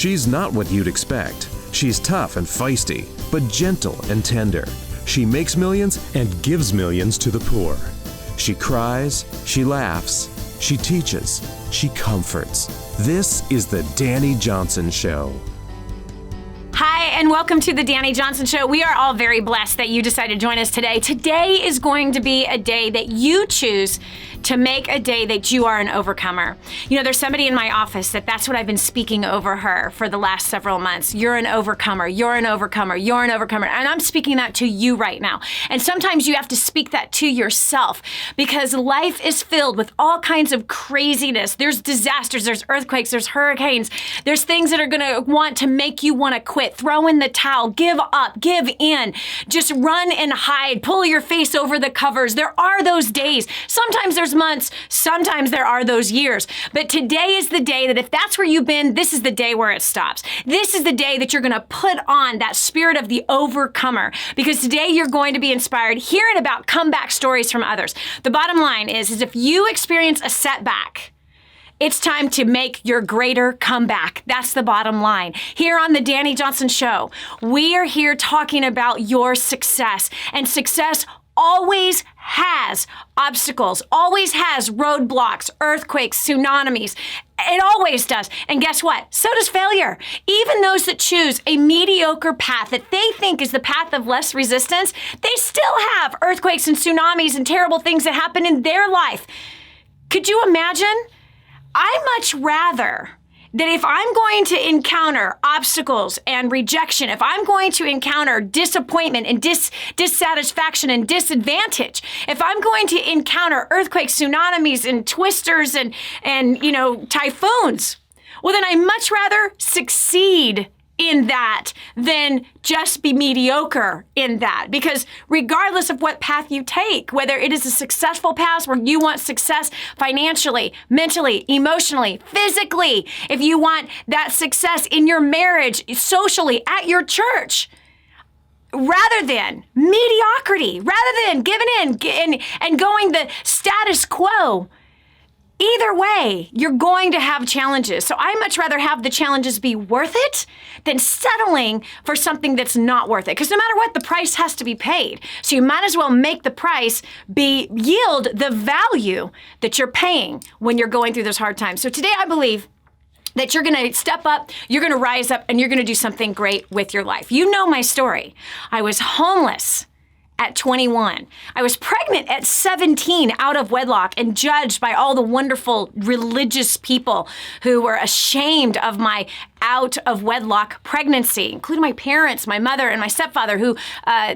She's not what you'd expect. She's tough and feisty, but gentle and tender. She makes millions and gives millions to the poor. She cries, she laughs, she teaches, she comforts. This is the Dani Johnson Show. Hi, and welcome to the Dani Johnson Show. We are all very blessed that you decided to join us today. Today is going to be a day that you choose to make a day that you are an overcomer. You know, there's somebody in my office that's what I've been speaking over her for the last several months. You're an overcomer. You're an overcomer. You're an overcomer. And I'm speaking that to you right now. And sometimes you have to speak that to yourself because life is filled with all kinds of craziness. There's disasters, there's earthquakes, there's hurricanes, there's things that are going to want to make you want to quit, throw in the towel, give up, give in, just run and hide, pull your face over the covers. There are those days. Sometimes there's months, sometimes there are those years. But today is the day that if that's where you've been, this is the day where it stops. This is the day that you're going to put on that spirit of the overcomer, because today you're going to be inspired hearing about comeback stories from others. The bottom line is if you experience a setback, it's time to make your greater comeback. That's the bottom line. Here on the Dani Johnson Show, we are here talking about your success, and success always has obstacles, always has roadblocks, earthquakes, tsunamis. It always does. And guess what? So does failure. Even those that choose a mediocre path that they think is the path of less resistance, they still have earthquakes and tsunamis and terrible things that happen in their life. Could you imagine? I much rather that if I'm going to encounter obstacles and rejection, if I'm going to encounter disappointment and dissatisfaction and disadvantage, if I'm going to encounter earthquakes, tsunamis, and twisters and typhoons, well, then I much rather succeed in that than just be mediocre in that. Because regardless of what path you take, whether it is a successful path where you want success financially, mentally, emotionally, physically, if you want that success in your marriage, socially, at your church, rather than mediocrity, rather than giving in and going the status quo, either way, you're going to have challenges. So I much rather have the challenges be worth it than settling for something that's not worth it. Because no matter what, the price has to be paid. So you might as well make the price yield the value that you're paying when you're going through those hard times. So today I believe that you're going to step up, you're going to rise up, and you're going to do something great with your life. You know my story. I was homeless at 21. I was pregnant at 17 out of wedlock and judged by all the wonderful religious people who were ashamed of my out of wedlock pregnancy, including my parents, my mother, and my stepfather, who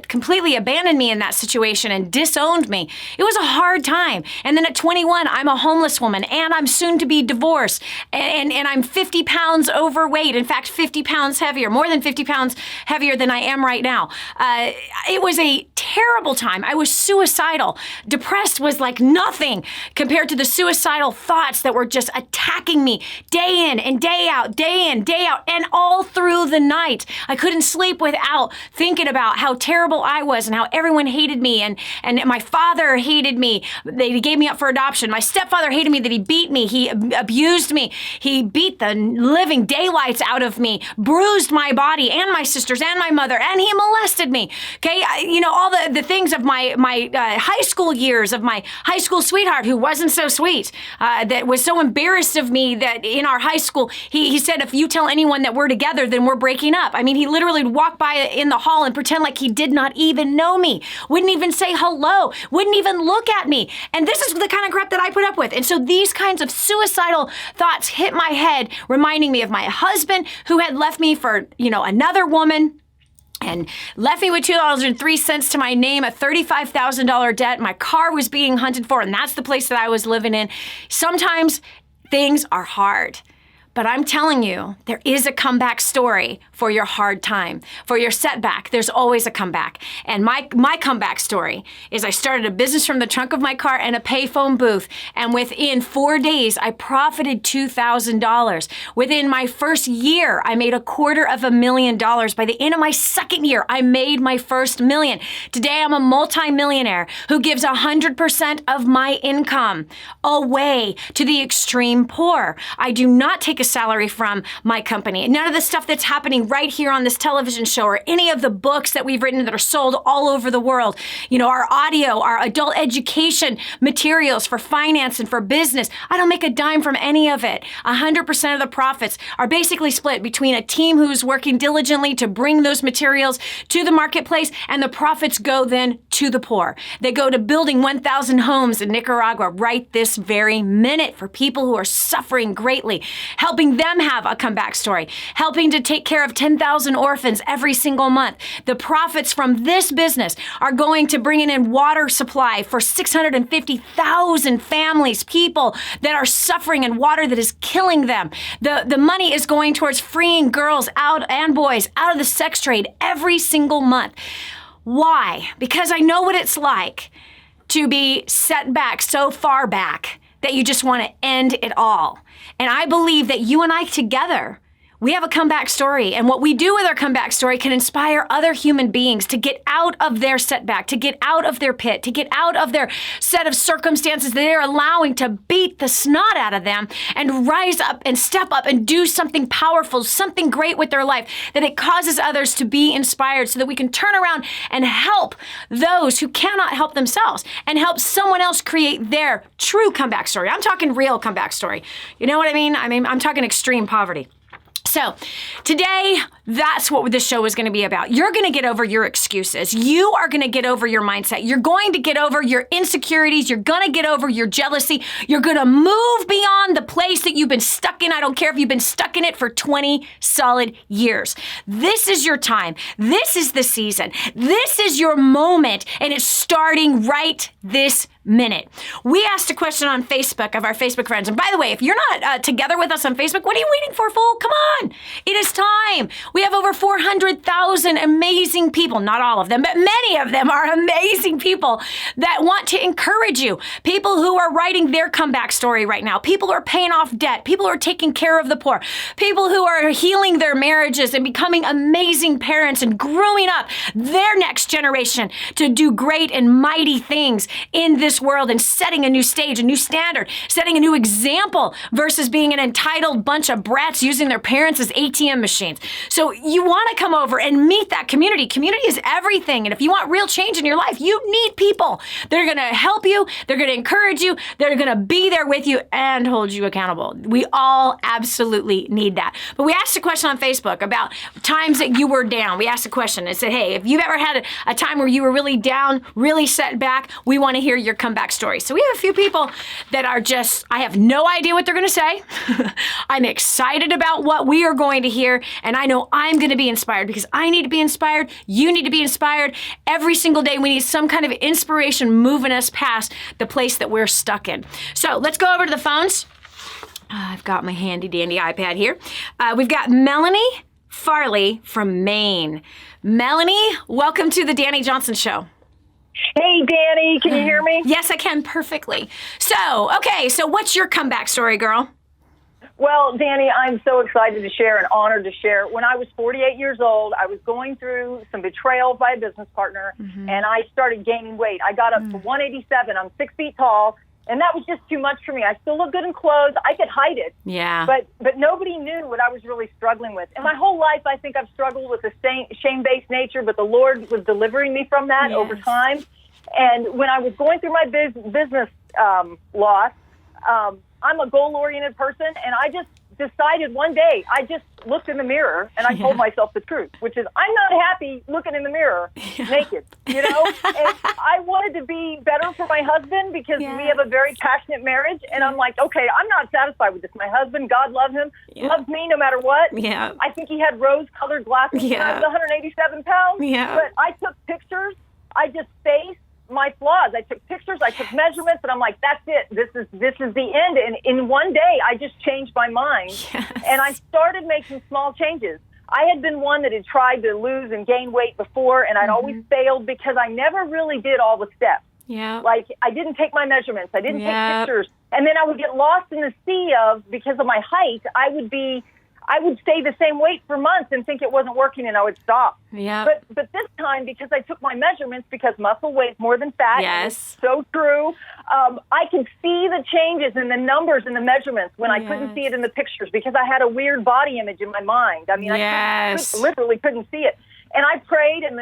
completely abandoned me in that situation and disowned me. It was a hard time. And then at 21, I'm a homeless woman, and I'm soon to be divorced, and I'm 50 pounds overweight. In fact, 50 pounds heavier, more than 50 pounds heavier than I am right now. It was a terrible time. I was suicidal. Depressed was like nothing compared to the suicidal thoughts that were just attacking me day in and day out, day in, day out, and all through the night. I couldn't sleep without thinking about how terrible I was and how everyone hated me, and my father hated me. They gave me up for adoption. My stepfather hated me, that he beat me. He abused me. He beat the living daylights out of me, bruised my body and my sisters and my mother, and he molested me. Okay, all the things of my high school years, of my high school sweetheart who wasn't so sweet, that was so embarrassed of me that in our high school, he said, if you tell anyone that we're together, then we're breaking up. I mean, he literally would walk by in the hall and pretend like he did not even know me, wouldn't even say hello, wouldn't even look at me. And this is the kind of crap that I put up with. And so these kinds of suicidal thoughts hit my head, reminding me of my husband who had left me for, another woman, and left me with $2.03 to my name, a $35,000 debt. My car was being hunted for, and that's the place that I was living in. Sometimes things are hard. But I'm telling you, there is a comeback story for your hard time, for your setback. There's always a comeback. And my comeback story is I started a business from the trunk of my car and a payphone booth. And within 4 days, I profited $2,000. Within my first year, I made $250,000. By the end of my second year, I made my first million. Today, I'm a multi-millionaire who gives 100% of my income away to the extreme poor. I do not take a salary from my company. None of the stuff that's happening right here on this television show or any of the books that we've written that are sold all over the world. Our audio, our adult education materials for finance and for business. I don't make a dime from any of it. 100% of the profits are basically split between a team who's working diligently to bring those materials to the marketplace, and the profits go then to the poor. They go to building 1,000 homes in Nicaragua right this very minute for people who are suffering greatly, helping them have a comeback story, helping to take care of 10,000 orphans every single month. The profits from this business are going to bringing in water supply for 650,000 families, people that are suffering in water that is killing them. The money is going towards freeing girls out and boys out of the sex trade every single month. Why? Because I know what it's like to be set back so far back that you just want to end it all. And I believe that you and I together, we have a comeback story, and what we do with our comeback story can inspire other human beings to get out of their setback, to get out of their pit, to get out of their set of circumstances that they're allowing to beat the snot out of them and rise up and step up and do something powerful, something great with their life, that it causes others to be inspired so that we can turn around and help those who cannot help themselves and help someone else create their true comeback story. I'm talking real comeback story. You know what I mean? I'm talking extreme poverty. So today, that's what this show is going to be about. You're going to get over your excuses. You are going to get over your mindset. You're going to get over your insecurities. You're going to get over your jealousy. You're going to move beyond the place that you've been stuck in. I don't care if you've been stuck in it for 20 solid years. This is your time. This is the season. This is your moment, and it's starting right this minute. We asked a question on Facebook of our Facebook friends. And by the way, if you're not together with us on Facebook, what are you waiting for, fool? Come on. It is time. We have over 400,000 amazing people. Not all of them, but many of them are amazing people that want to encourage you. People who are writing their comeback story right now. People who are paying off debt. People who are taking care of the poor. People who are healing their marriages and becoming amazing parents and growing up their next generation to do great and mighty things in this world and setting a new stage, a new standard, setting a new example versus being an entitled bunch of brats using their parents as ATM machines. So you want to come over and meet that community. Community is everything. And if you want real change in your life, you need people that are going to help you. They're going to encourage you. They're going to be there with you and hold you accountable. We all absolutely need that. But we asked a question on Facebook about times that you were down. We asked a question and said, hey, if you've ever had a time where you were really down, really set back, we want to hear your comeback story. So we have a few people that are just, I have no idea what they're going to say. I'm excited about what we are going to hear, and I know I'm going to be inspired because I need to be inspired. You need to be inspired. Every single day we need some kind of inspiration moving us past the place that we're stuck in. So let's go over to the phones. I've got my handy dandy iPad here. We've got Melanie Farley from Maine. Melanie, welcome to the Dani Johnson Show. Hey, Dani, can you hear me? Yes, I can perfectly. So what's your comeback story, girl? Well, Dani, I'm so excited to share and honored to share. When I was 48 years old, I was going through some betrayal by a business partner, and I started gaining weight. I got up to 187. I'm 6 feet tall, and that was just too much for me. I still look good in clothes. I could hide it. Yeah. But nobody knew what I was really struggling with. And my whole life, I think I've struggled with a shame-based nature, but the Lord was delivering me from that over time. And when I was going through my business loss, I'm a goal-oriented person, and I just decided one day, I just looked in the mirror, and I told myself the truth, which is I'm not happy looking in the mirror naked, you know? And I wanted to be better for my husband because we have a very passionate marriage, and I'm like, okay, I'm not satisfied with this. My husband, God love him, loves me no matter what. Yeah. I think he had rose-colored glasses when I was 187 pounds, but I took pictures. I just faced my flaws. I took pictures, I took measurements, and I'm like, that's it. This is the end. And in one day, I just changed my mind. And I started making small changes. I had been one that had tried to lose and gain weight before, and I'd always failed because I never really did all the steps. Yeah. Like, I didn't take my measurements. I didn't take pictures. And then I would get lost in the sea of, because of my height, I would be I would stay the same weight for months and think it wasn't working, and I would stop. Yeah. But this time, because I took my measurements, because muscle weighs more than fat. Yes. It's so true. I can see the changes in the numbers and the measurements when I couldn't see it in the pictures, because I had a weird body image in my mind. I mean, I literally couldn't see it. And I prayed, and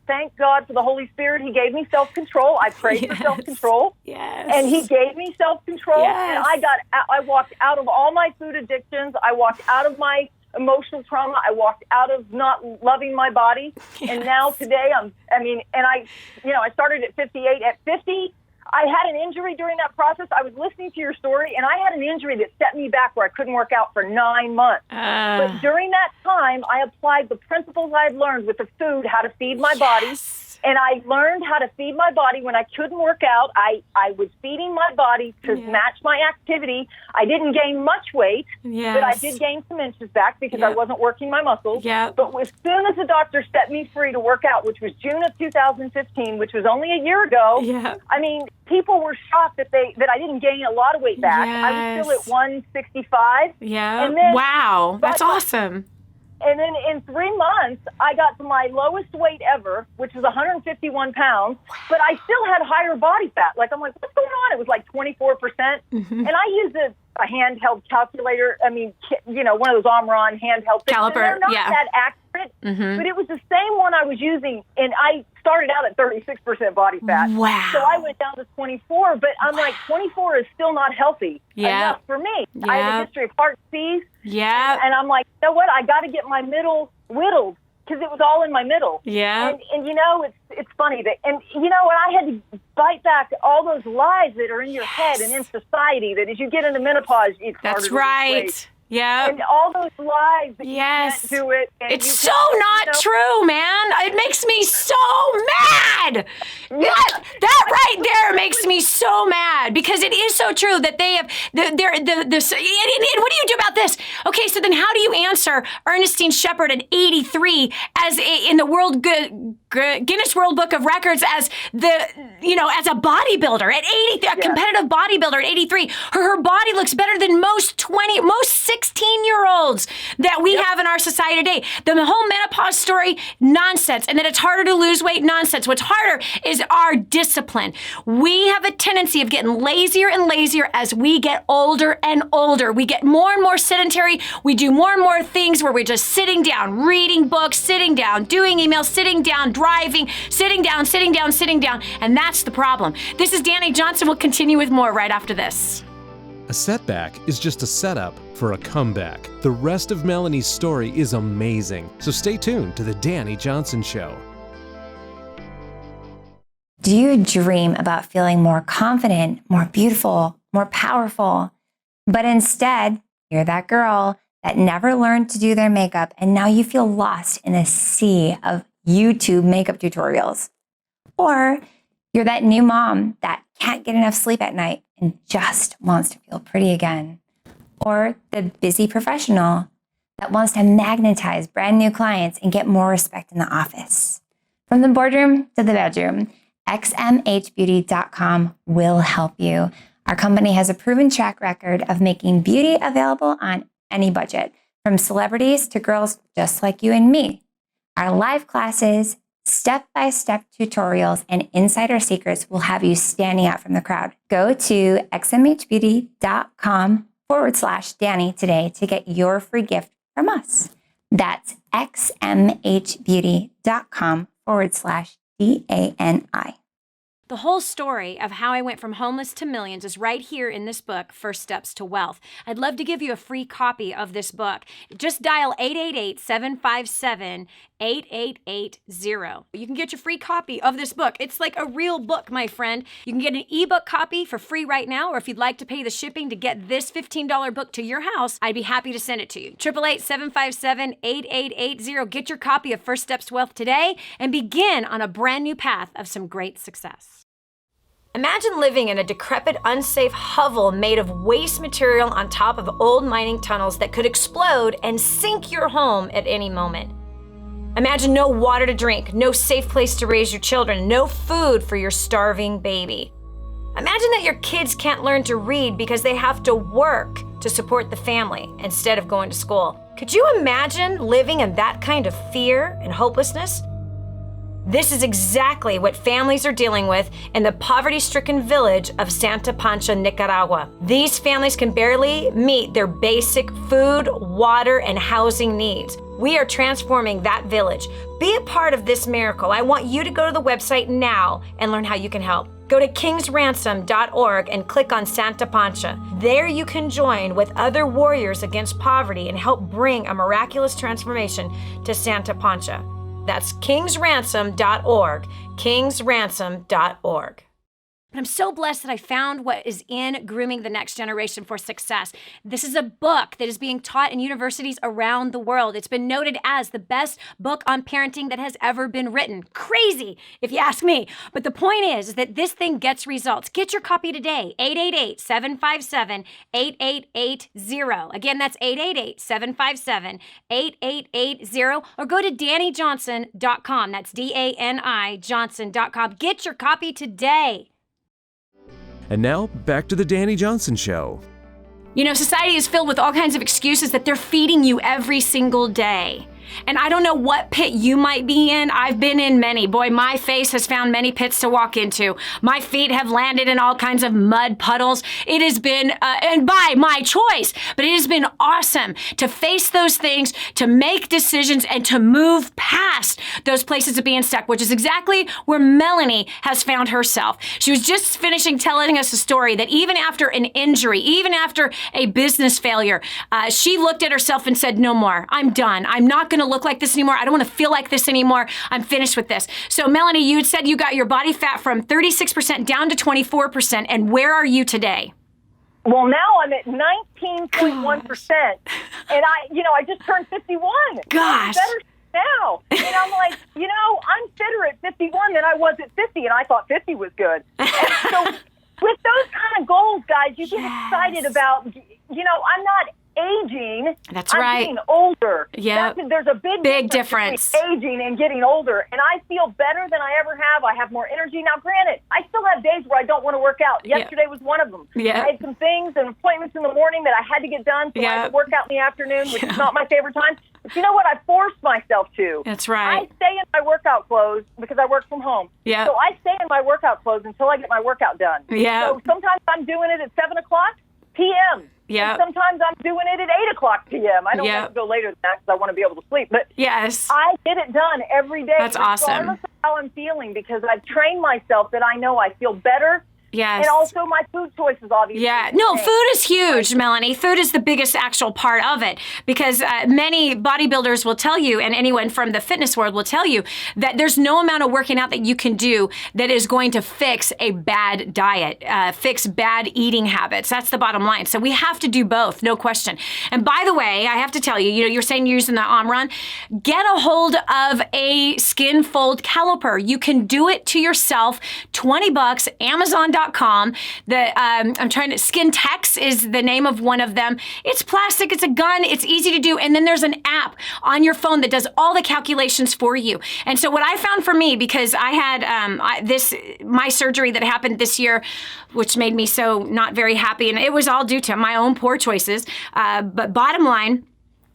thank God for the Holy Spirit. He gave me self-control. I prayed for self-control. Yes. And he gave me self-control. Yes. And I walked out of all my food addictions. I walked out of my emotional trauma. I walked out of not loving my body. Yes. And now today, I started at 58. At 50, I had an injury during that process. I was listening to your story, and I had an injury that set me back where I couldn't work out for 9 months. But during that time, I applied the principles I'd learned with the food, how to feed my body. And I learned how to feed my body when I couldn't work out. I was feeding my body to match my activity. I didn't gain much weight, but I did gain some inches back because I wasn't working my muscles. But as soon as the doctor set me free to work out, which was June of 2015, which was only a year ago, I mean, people were shocked that I didn't gain a lot of weight back. I was still at 165. And then, wow, that's awesome. And then in 3 months, I got to my lowest weight ever, which was 151 pounds, but I still had higher body fat. Like, I'm like, what's going on? It was like 24%. And I used a handheld calculator. I mean, one of those Omron handheld things. Caliper, they're not that accurate, but it was the same one I was using. And I started out at 36% body fat. Wow. So I went down to 24, but I'm like, 24 is still not healthy enough for me. I have a history of heart disease. And I'm like, you know what? I got to get my middle whittled, because it was all in my middle. And it's funny that, and I had to bite back all those lies that are in your head and in society, that as you get into menopause, it's harder to lose weight. And all those lies that you can't do it. And it's so not true, man. It makes me so mad. That right there makes me so mad, because it is so true that they have and what do you do about this? Okay, so then how do you answer Ernestine Shepard at 83 as in the Guinness World Book of Records as as a bodybuilder at 80, a competitive bodybuilder at 83. Her body looks better than most 16-year-olds that we have in our society today. The whole menopause story, nonsense. And that it's harder to lose weight, nonsense. What's harder is our discipline. We have a tendency of getting lazier and lazier as we get older and older. We get more and more sedentary. We do more and more things where we're just sitting down, reading books, sitting down, doing emails, sitting down, driving, sitting down. And that's the problem. This is Dani Johnson. We'll continue with more right after this. A setback is just a setup for a comeback. The rest of Melanie's story is amazing, so stay tuned to The Dani Johnson Show. Do you dream about feeling more confident, more beautiful, more powerful, but instead you're that girl that never learned to do their makeup, and now you feel lost in a sea of YouTube makeup tutorials? Or you're that new mom that can't get enough sleep at night and just wants to feel pretty again? Or the busy professional that wants to magnetize brand new clients and get more respect in the office? From the boardroom to the bedroom, xmhbeauty.com will help you. Our company has a proven track record of making beauty available on any budget, from celebrities to girls just like you and me. Our live classes, step-by-step tutorials, and insider secrets will have you standing out from the crowd. Go to xmhbeauty.com/Dani today to get your free gift from us. That's xmhbeauty.com/DANI. The whole story of how I went from homeless to millions is right here in this book, First Steps to Wealth. I'd love to give you a free copy of this book. Just dial 888-757-8880. You can get your free copy of this book. It's like a real book, my friend. You can get an ebook copy for free right now, or if you'd like to pay the shipping to get this $15 book to your house, I'd be happy to send it to you. 888-757-8880. Get your copy of First Steps to Wealth today and begin on a brand new path of some great success. Imagine living in a decrepit, unsafe hovel made of waste material on top of old mining tunnels that could explode and sink your home at any moment. Imagine no water to drink, no safe place to raise your children, no food for your starving baby. Imagine that your kids can't learn to read because they have to work to support the family instead of going to school. Could you imagine living in that kind of fear and hopelessness? This is exactly what families are dealing with in the poverty-stricken village of Santa Pancha, Nicaragua. These families can barely meet their basic food, water, and housing needs. We are transforming that village. Be a part of this miracle. I want you to go to the website now and learn how you can help. Go to kingsransom.org and click on Santa Pancha. There you can join with other warriors against poverty and help bring a miraculous transformation to Santa Pancha. That's kingsransom.org, kingsransom.org. But I'm so blessed that I found what is in Grooming the Next Generation for Success. This is a book that is being taught in universities around the world. It's been noted as the best book on parenting that has ever been written. Crazy, if you ask me. But the point is that this thing gets results. Get your copy today, 888-757-8880. Again, that's 888-757-8880. Or go to DaniJohnson.com. That's DANI Johnson.com. Get your copy today. And now, back to the Dani Johnson Show. You know, society is filled with all kinds of excuses that they're feeding you every single day. And I don't know what pit you might be in. I've been in many. Boy, my face has found many pits to walk into. My feet have landed in all kinds of mud puddles. It has been, and by my choice, but it has been awesome to face those things, to make decisions, and to move past those places of being stuck, which is exactly where Melanie has found herself. She was just finishing telling us a story that even after an injury, even after a business failure, she looked at herself and said, no more. I'm done. I'm not going to look like this anymore. I don't want to feel like this anymore. I'm finished with this. So Melanie, you had said you got your body fat from 36% down to 24%. And where are you today? Well, now I'm at 19.1%. And I just turned 51. Gosh. I'm better now. And I'm like, I'm fitter at 51 than I was at 50. And I thought 50 was good. And so with those kind of goals, guys, you get excited about, I'm not aging. That's right. I'm getting older. Yeah. There's a big difference between aging and getting older. And I feel better than I ever have. I have more energy. Now, granted, I still have days where I don't want to work out. Yesterday was one of them. Yeah. I had some things and appointments in the morning that I had to get done, so I had to work out in the afternoon, which is not my favorite time. But you know what? I forced myself to. That's right. I stay in my workout clothes because I work from home. Yeah. So I stay in my workout clothes until I get my workout done. Yeah. So sometimes I'm doing it at 7 o'clock p.m. Yeah. And sometimes I'm doing it at 8 o'clock p.m. I don't have to go later than that because I want to be able to sleep. But yes, I get it done every day. That's awesome. Regardless of how I'm feeling, because I've trained myself that I know I feel better. Yes. And also my food choices, obviously. Yeah. No, food is huge, Melanie. Food is the biggest actual part of it because many bodybuilders will tell you, and anyone from the fitness world will tell you, that there's no amount of working out that you can do that is going to fix a bad diet, fix bad eating habits. That's the bottom line. So we have to do both, no question. And by the way, I have to tell you, you're saying you're using the Omron. Get a hold of a skin fold caliper. You can do it to yourself. $20, Amazon.com. Skin Tex is the name of one of them. It's plastic, it's a gun, it's easy to do. And then there's an app on your phone that does all the calculations for you. And so what I found for me, because I had my surgery that happened this year, which made me so not very happy. And it was all due to my own poor choices. But bottom line,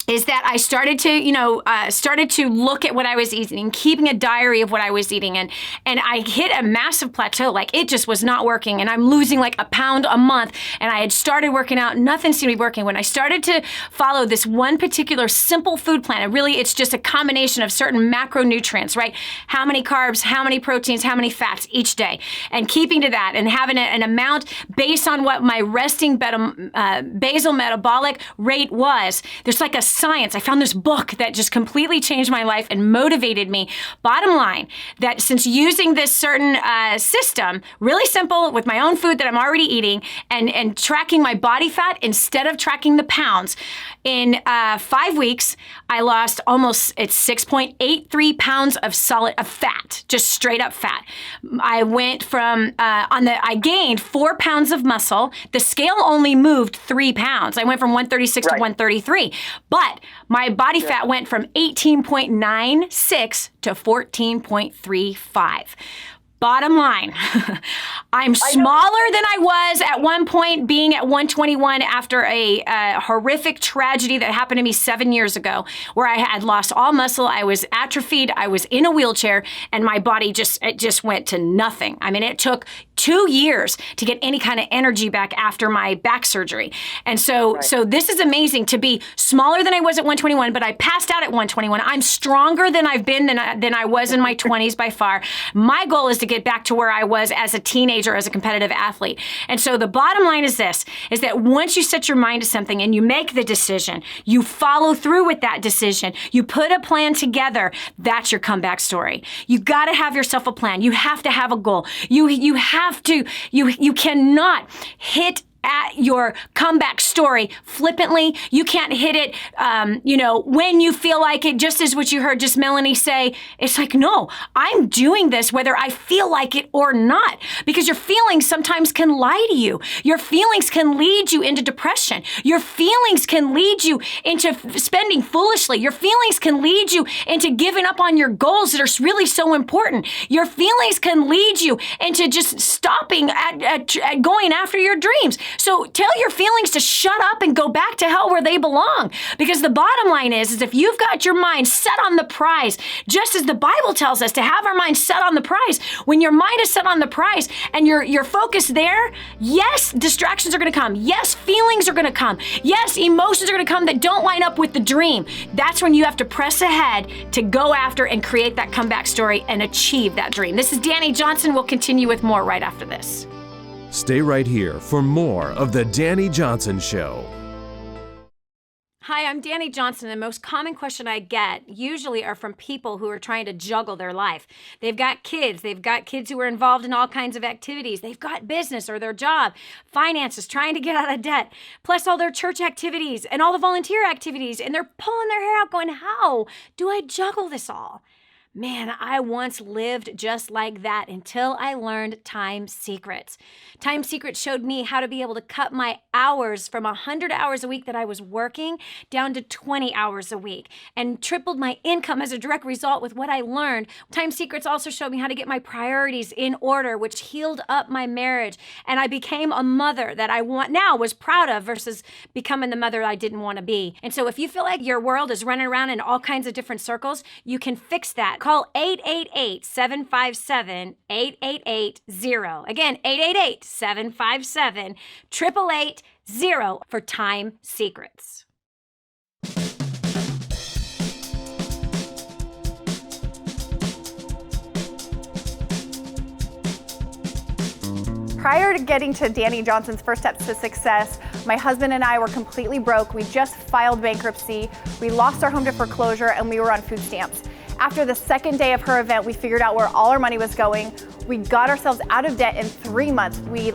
is that I started to look at what I was eating, keeping a diary of what I was eating, and I hit a massive plateau. Like it just was not working, and I'm losing like a pound a month. And I had started working out, nothing seemed to be working. When I started to follow this one particular simple food plan, and really it's just a combination of certain macronutrients, right? How many carbs, how many proteins, how many fats each day, and keeping to that, and having an amount based on what my resting basal metabolic rate was. There's like a science. I found this book that just completely changed my life and motivated me. Bottom line, that since using this certain system, really simple with my own food that I'm already eating and tracking my body fat instead of tracking the pounds, in 5 weeks, I lost it's 6.83 pounds of fat, just straight up fat. I went from, I gained 4 pounds of muscle. The scale only moved 3 pounds. I went from 136 to 133. But my body fat went from 18.96 to 14.35. Bottom line, I'm smaller than I was at one point, being at 121 after a horrific tragedy that happened to me 7 years ago, where I had lost all muscle. I was atrophied. I was in a wheelchair, and my body just went to nothing. I mean, it took 2 years to get any kind of energy back after my back surgery. And so this is amazing to be smaller than I was at 121, but I passed out at 121. I'm stronger than I've been than I was in my 20s by far. My goal is to get back to where I was as a teenager, as a competitive athlete. And so the bottom line is this, is that once you set your mind to something and you make the decision, you follow through with that decision, you put a plan together, that's your comeback story. You got to have yourself a plan. You have to have a goal. You cannot hit at your comeback story flippantly. You can't hit it, when you feel like it, just as what you heard just Melanie say. It's like, no, I'm doing this whether I feel like it or not, because your feelings sometimes can lie to you. Your feelings can lead you into depression. Your feelings can lead you into spending foolishly. Your feelings can lead you into giving up on your goals that are really so important. Your feelings can lead you into just stopping at going after your dreams. So tell your feelings to shut up and go back to hell where they belong. Because the bottom line is if you've got your mind set on the prize, just as the Bible tells us to have our mind set on the prize, when your mind is set on the prize and you're focused there, yes, distractions are going to come. Yes, feelings are going to come. Yes, emotions are going to come that don't line up with the dream. That's when you have to press ahead to go after and create that comeback story and achieve that dream. This is Dani Johnson. We'll continue with more right after this. Stay right here for more of The Dani Johnson Show. Hi, I'm Dani Johnson. The most common question I get usually are from people who are trying to juggle their life. They've got kids who are involved in all kinds of activities. They've got business or their job, finances, trying to get out of debt, plus all their church activities and all the volunteer activities. And they're pulling their hair out going, how do I juggle this all? Man, I once lived just like that until I learned Time Secrets. Time Secrets showed me how to be able to cut my hours from 100 hours a week that I was working down to 20 hours a week and tripled my income as a direct result with what I learned. Time Secrets also showed me how to get my priorities in order, which healed up my marriage. And I became a mother that I was proud of versus becoming the mother I didn't want to be. And so if you feel like your world is running around in all kinds of different circles, you can fix that. Call 888-757-8880. Again, 888-757-8880 for Time Secrets. Prior to getting to Dani Johnson's First Steps to Success, my husband and I were completely broke. We just filed bankruptcy. We lost our home to foreclosure and we were on food stamps. After the second day of her event, we figured out where all our money was going. We got ourselves out of debt in 3 months. We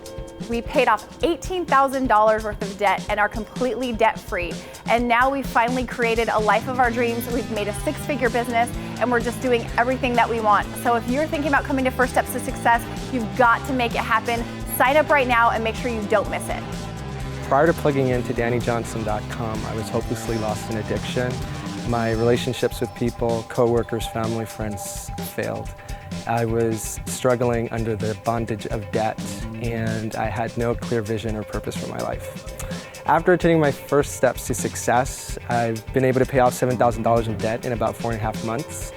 paid off $18,000 worth of debt and are completely debt-free. And now we've finally created a life of our dreams. We've made a 6-figure business and we're just doing everything that we want. So if you're thinking about coming to First Steps to Success, you've got to make it happen. Sign up right now and make sure you don't miss it. Prior to plugging into DaniJohnson.com, I was hopelessly lost in addiction. My relationships with people, coworkers, family, friends failed. I was struggling under the bondage of debt and I had no clear vision or purpose for my life. After taking my first steps to success, I've been able to pay off $7,000 in debt in about 4.5 months.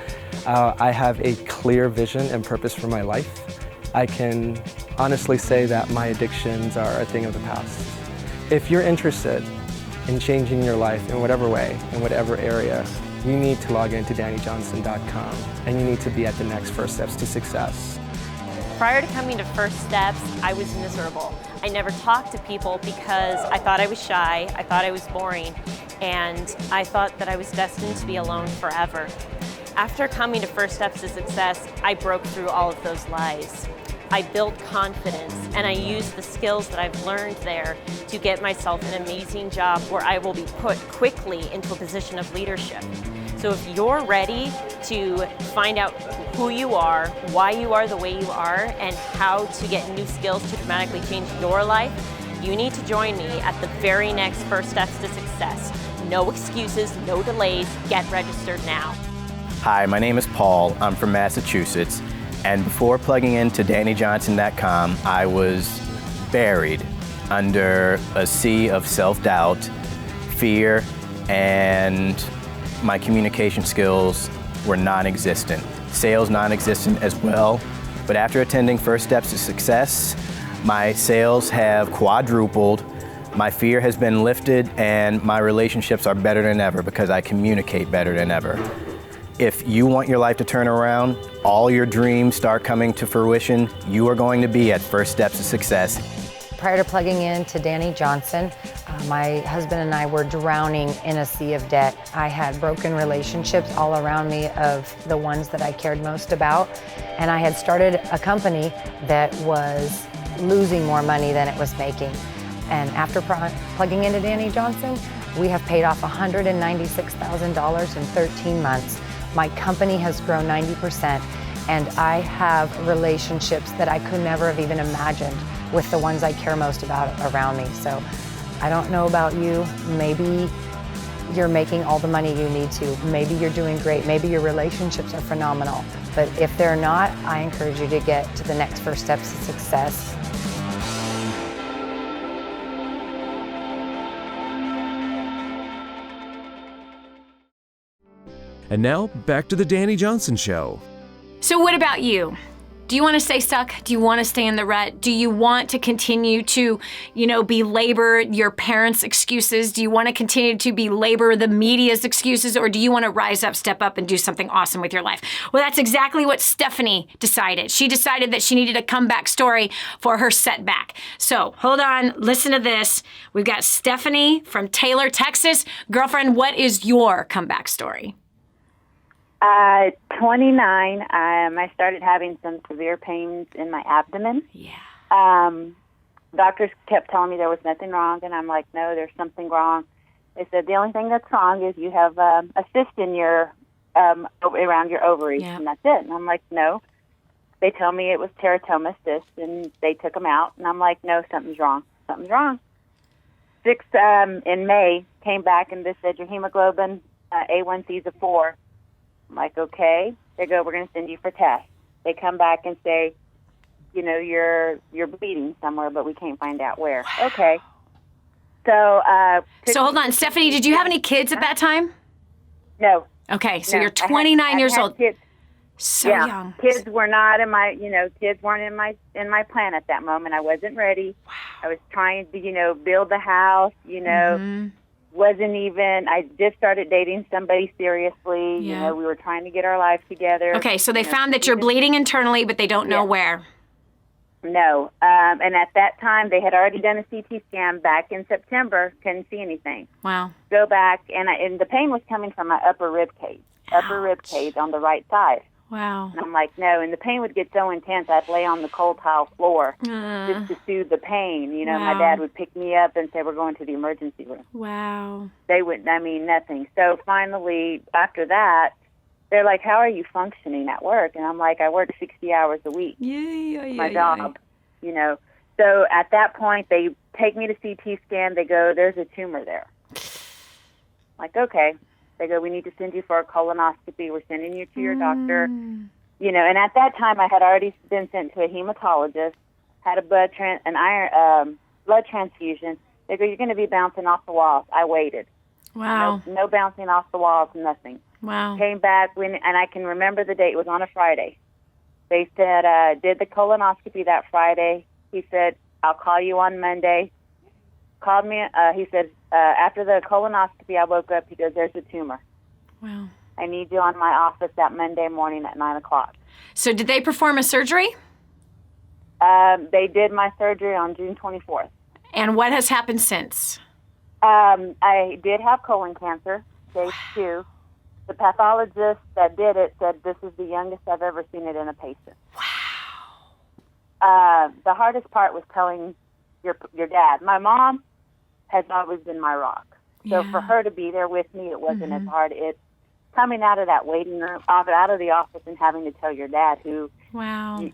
I have a clear vision and purpose for my life. I can honestly say that my addictions are a thing of the past. If you're interested in changing your life in whatever way, in whatever area, you need to log into DaniJohnson.com and you need to be at the next First Steps to Success. Prior to coming to First Steps, I was miserable. I never talked to people because I thought I was shy, I thought I was boring, and I thought that I was destined to be alone forever. After coming to First Steps to Success, I broke through all of those lies. I built confidence and I used the skills that I've learned there to get myself an amazing job where I will be put quickly into a position of leadership. So if you're ready to find out who you are, why you are the way you are, and how to get new skills to dramatically change your life, you need to join me at the very next First Steps to Success. No excuses, no delays, get registered now. Hi, my name is Paul. I'm from Massachusetts. And before plugging into DaniJohnson.com, I was buried under a sea of self-doubt, fear, and my communication skills were non-existent. Sales non-existent as well. But after attending First Steps to Success, my sales have quadrupled, my fear has been lifted, and my relationships are better than ever because I communicate better than ever. If you want your life to turn around, all your dreams start coming to fruition, you are going to be at First Steps to Success. Prior to plugging in to Dani Johnson, my husband and I were drowning in a sea of debt. I had broken relationships all around me of the ones that I cared most about, and I had started a company that was losing more money than it was making. And after plugging into Dani Johnson, we have paid off $196,000 in 13 months. My company has grown 90%, and I have relationships that I could never have even imagined with the ones I care most about around me. So I don't know about you, maybe you're making all the money you need to, maybe you're doing great, maybe your relationships are phenomenal, but if they're not, I encourage you to get to the next first steps to success. And now, back to the Dani Johnson Show. So what about you? Do you want to stay stuck? Do you want to stay in the rut? Do you want to continue to, belabor your parents' excuses? Do you want to continue to belabor the media's excuses? Or do you want to rise up, step up, and do something awesome with your life? Well, that's exactly what Stephanie decided. She decided that she needed a comeback story for her setback. So hold on, listen to this. We've got Stephanie from Taylor, Texas. Girlfriend, what is your comeback story? 29, I started having some severe pains in my abdomen. Yeah. Doctors kept telling me there was nothing wrong, and I'm like, no, there's something wrong. They said the only thing that's wrong is you have a cyst in your around your ovaries, and that's it. And I'm like, no. They tell me it was teratoma cyst, and they took them out, and I'm like, no, something's wrong. Something's wrong. In May, came back, and they said your hemoglobin A1C is a 4. I'm like, okay. They go, we're going to send you for tests. They come back and say, you're bleeding somewhere, but we can't find out where. Wow. Okay. So hold on. Stephanie, did you have any kids at that time? No. Okay, so you're 29 years old. Kids. So young. Kids were not in my, kids weren't in my plan at that moment. I wasn't ready. Wow. I was trying to, build the house, I just started dating somebody seriously. Yeah. We were trying to get our lives together. Okay, so they found that you're bleeding internally, but they don't know where. No. And at that time, they had already done a CT scan back in September. Couldn't see anything. Wow. Go back, and the pain was coming from my upper rib cage. Ouch. Upper rib cage on the right side. Wow. And I'm like, no. And the pain would get so intense, I'd lay on the cold tile floor just to soothe the pain. Wow. My dad would pick me up and say, we're going to the emergency room. Wow. They wouldn't, nothing. So finally, after that, they're like, how are you functioning at work? And I'm like, I work 60 hours a week. My job, So at that point, they take me to CT scan. They go, there's a tumor there. I'm like, okay. They go, we need to send you for a colonoscopy. We're sending you to your doctor. And at that time, I had already been sent to a hematologist, had a blood transfusion. They go, you're going to be bouncing off the walls. I waited. Wow. No bouncing off the walls, nothing. Wow. Came back, and I can remember the date. It was on a Friday. They said, did the colonoscopy that Friday. He said, I'll call you on Monday. Called me. He said, after the colonoscopy, I woke up. He goes, there's a tumor. Wow. I need you on my office that Monday morning at 9 o'clock. So did they perform a surgery? They did my surgery on June 24th. And what has happened since? I did have colon cancer, stage 2. The pathologist that did it said this is the youngest I've ever seen it in a patient. Wow. The hardest part was telling your dad. My mom has always been my rock. So for her to be there with me, it wasn't as hard. It's coming out of that waiting room, out of the office, and having to tell your dad, who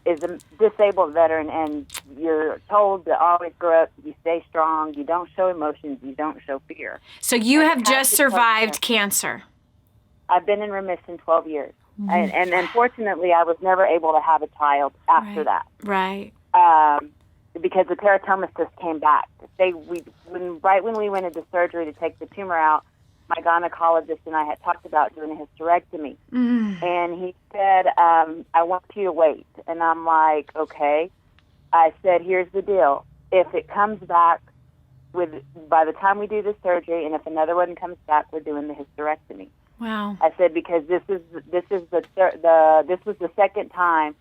is a disabled veteran, and you're told to always grow up, you stay strong, you don't show emotions, you don't show fear. So you have just survived cancer. I've been in remission 12 years. And unfortunately, I was never able to have a child after that. Right. Because the teratomas just came back. Right when we went into surgery to take the tumor out, my gynecologist and I had talked about doing a hysterectomy. And he said, I want you to wait. And I'm like, okay. I said, here's the deal. If it comes back by the time we do the surgery, and if another one comes back, we're doing the hysterectomy. Wow. I said, because this was the second time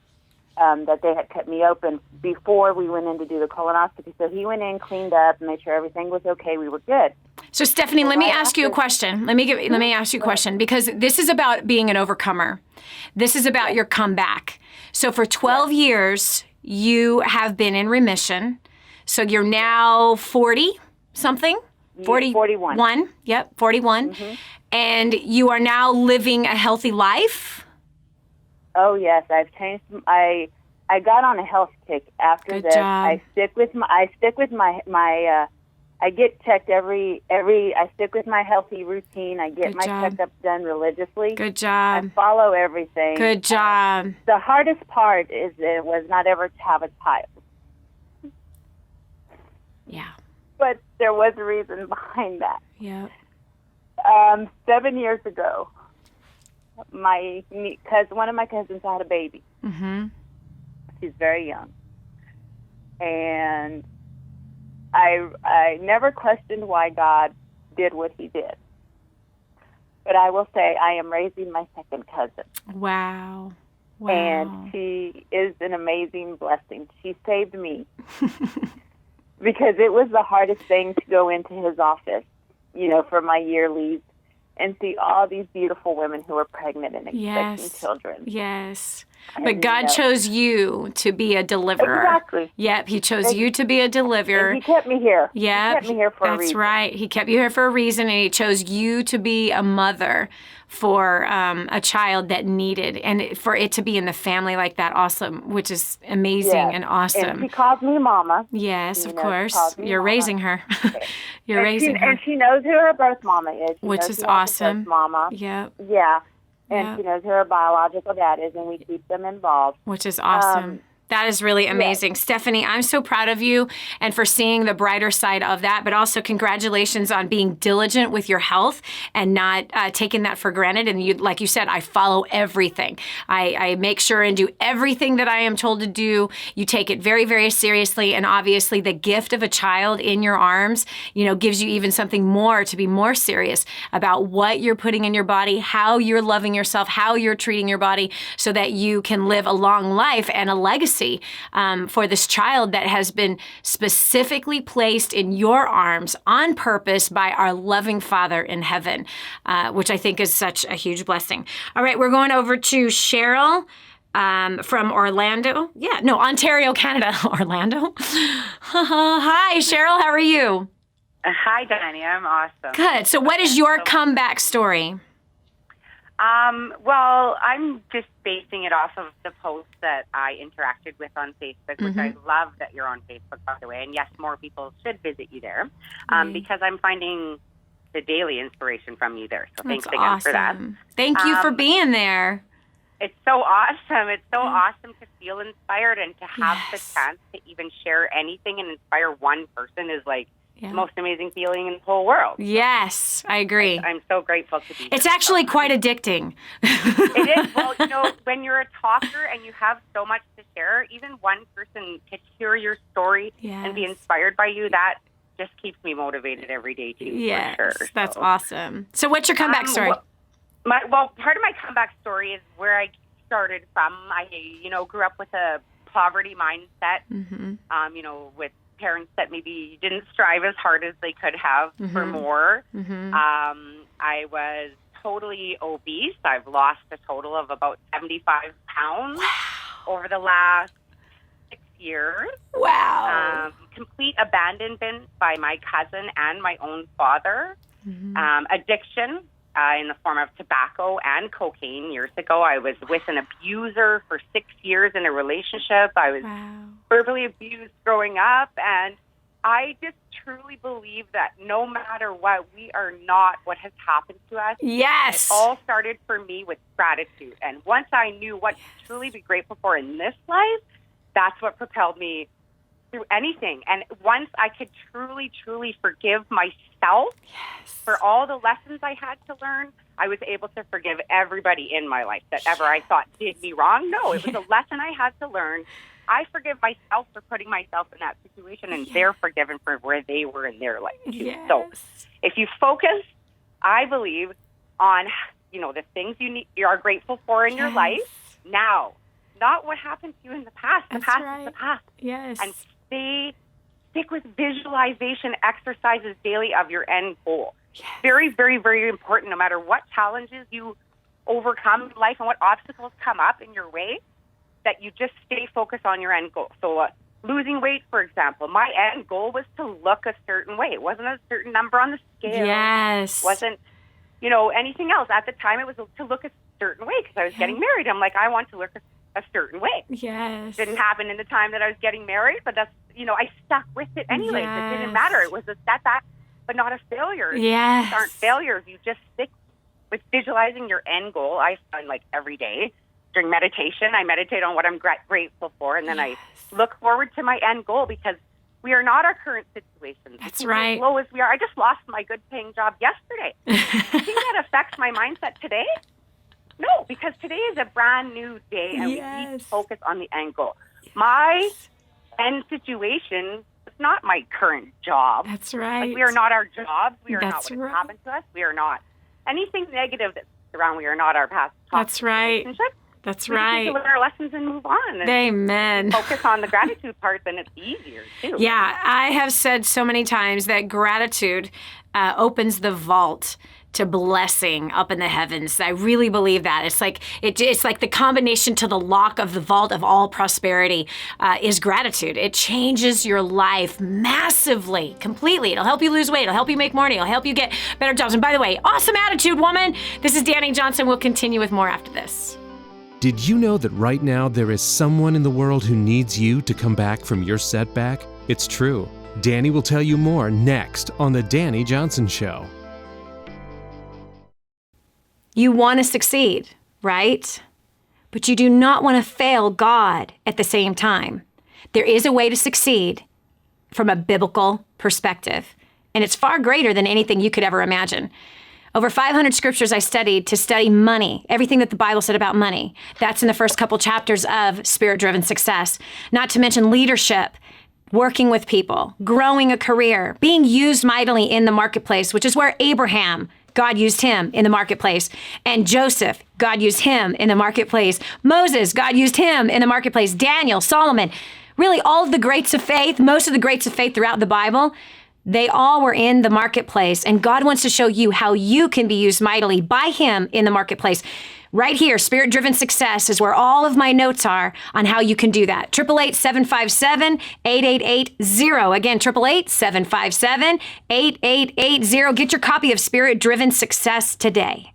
that they had cut me open before we went in to do the colonoscopy. So he went in, cleaned up, and made sure everything was okay. We were good. So Stephanie, let me ask you a question. Let me ask you a question, because this is about being an overcomer. This is about your comeback. So for 12 years, you have been in remission. So you're now 40 something? 41. Yep, 41. And you are now living a healthy life? Oh yes, I've changed. I got on a health kick after Good this. job. I stick with my I get checked I stick with my healthy routine. I get Good my job. checkups done religiously. Good job. I follow everything. Good job. The hardest part is it was not ever to have a child. Yeah. But there was a reason behind that. Yeah. 7 years ago, one of my cousins had a baby. She's very young. And I never questioned why God did what he did. But I will say I am raising my second cousin. Wow. And she is an amazing blessing. She saved me. Because it was the hardest thing to go into his office, for my yearlies and see all these beautiful women who are pregnant and expecting children. Yes. And, But God chose you to be a deliverer. Exactly. Yep, he chose you to be a deliverer. And he kept me here. Yeah, he kept me here for a reason. That's right. He kept you here for a reason, and he chose you to be a mother for a child that needed, and for it to be in the family like that, awesome, which is amazing and awesome. And she calls me Mama. Yes, of course. You're raising her. You're raising her. And she knows who her birth mama is. Which is awesome. Mama. Yep. Yeah. And she knows who her biological dad is, and we keep them involved. Which is awesome. That is really amazing. Yes. Stephanie, I'm so proud of you and for seeing the brighter side of that, but also congratulations on being diligent with your health and not taking that for granted. And you, like you said, I follow everything. I make sure and do everything that I am told to do. You take it very, very seriously. And obviously the gift of a child in your arms, gives you even something more to be more serious about what you're putting in your body, how you're loving yourself, how you're treating your body so that you can live a long life and a legacy for this child that has been specifically placed in your arms on purpose by our loving Father in heaven, which I think is such a huge blessing. All right, we're going over to Cheryl from Orlando. Ontario, Canada. Orlando. Hi, Cheryl. How are you? Hi, Dani. I'm awesome. Good. So what is your comeback story? Well, I'm just basing it off of the posts that I interacted with on Facebook, which I love that you're on Facebook, by the way. And yes, more people should visit you there because I'm finding the daily inspiration from you there. So thanks again for that. Thank you for being there. It's so awesome. It's so awesome to feel inspired and to have the chance to even share anything and inspire one person is like the most amazing feeling in the whole world. Yes, I agree. I'm so grateful to be here. It's actually quite addicting. It is. Well, when you're a talker and you have so much to share, even one person could hear your story and be inspired by you, that just keeps me motivated every day, too, Yes, for sure. That's awesome. So what's your comeback story? Part of my comeback story is where I started from. I, grew up with a poverty mindset, with parents that maybe didn't strive as hard as they could have for more. I was totally obese. I've lost a total of about 75 pounds over the last 6 years. Wow. Complete abandonment by my cousin and my own father. Addiction in the form of tobacco and cocaine. Years ago, I was with an abuser for 6 years in a relationship. I was verbally abused growing up, and I just truly believe that no matter what, we are not what has happened to us. Yes. It all started for me with gratitude. And once I knew what to truly be grateful for in this life, that's what propelled me through anything. And once I could truly, truly forgive myself for all the lessons I had to learn, I was able to forgive everybody in my life that ever I thought did me wrong. No, it was a lesson I had to learn. I forgive myself for putting myself in that situation, and they're forgiven for where they were in their life too. Yes. So if you focus, I believe, on, you know, the things you are grateful for in your life now, not what happened to you in the past. The past is the past. Yes. And stick with visualization exercises daily of your end goal. Yes. Very, very, very important. No matter what challenges you overcome in life and what obstacles come up in your way, that you just stay focused on your end goal. So losing weight, for example, my end goal was to look a certain way. It wasn't a certain number on the scale. Yes. Wasn't, you know, anything else. At the time, it was to look a certain way because I was getting married. I'm like, I want to look a certain way. Yes. Didn't happen in the time that I was getting married, but that's, you know, I stuck with it anyways. It didn't matter. It was a setback, but not a failure. Yes. These aren't failures. You just stick with visualizing your end goal. I find like every day during meditation, I meditate on what I'm grateful for, and then I look forward to my end goal because we are not our current situations. That's right. As low as we are. I just lost my good-paying job yesterday. Do you think that affects my mindset today? No, because today is a brand new day, and we need to focus on the end goal. My end situation is not my current job. That's right. Like, we are not our jobs. We are not what has happened to us. We are not anything negative that's around. We are not our past. That's right. That's right. We just need to learn our lessons and move on. And Amen. Focus on the gratitude part, then it's easier, too. Yeah, I have said so many times that gratitude opens the vault to blessing up in the heavens. I really believe that. It's like it's like the combination to the lock of the vault of all prosperity is gratitude. It changes your life massively, completely. It'll help you lose weight. It'll help you make more money. It'll help you get better jobs. And by the way, awesome attitude, woman. This is Dani Johnson. We'll continue with more after this. Did you know that right now there is someone in the world who needs you to come back from your setback? It's true. Dani will tell you more next on The Dani Johnson Show. You want to succeed, right? But you do not want to fail God at the same time. There is a way to succeed from a biblical perspective, and it's far greater than anything you could ever imagine. Over 500 scriptures I studied to study money, everything that the Bible said about money. That's in the first couple chapters of Spirit-Driven Success. Not to mention leadership, working with people, growing a career, being used mightily in the marketplace, which is where Abraham, God used him in the marketplace. And Joseph, God used him in the marketplace. Moses, God used him in the marketplace. Daniel, Solomon, really all of the greats of faith, most of the greats of faith throughout the Bible, they all were in the marketplace, and God wants to show you how you can be used mightily by him in the marketplace. Right here, Spirit-Driven Success is where all of my notes are on how you can do that. 888-757-8880. Again, 888-757-8880. Get your copy of Spirit-Driven Success today.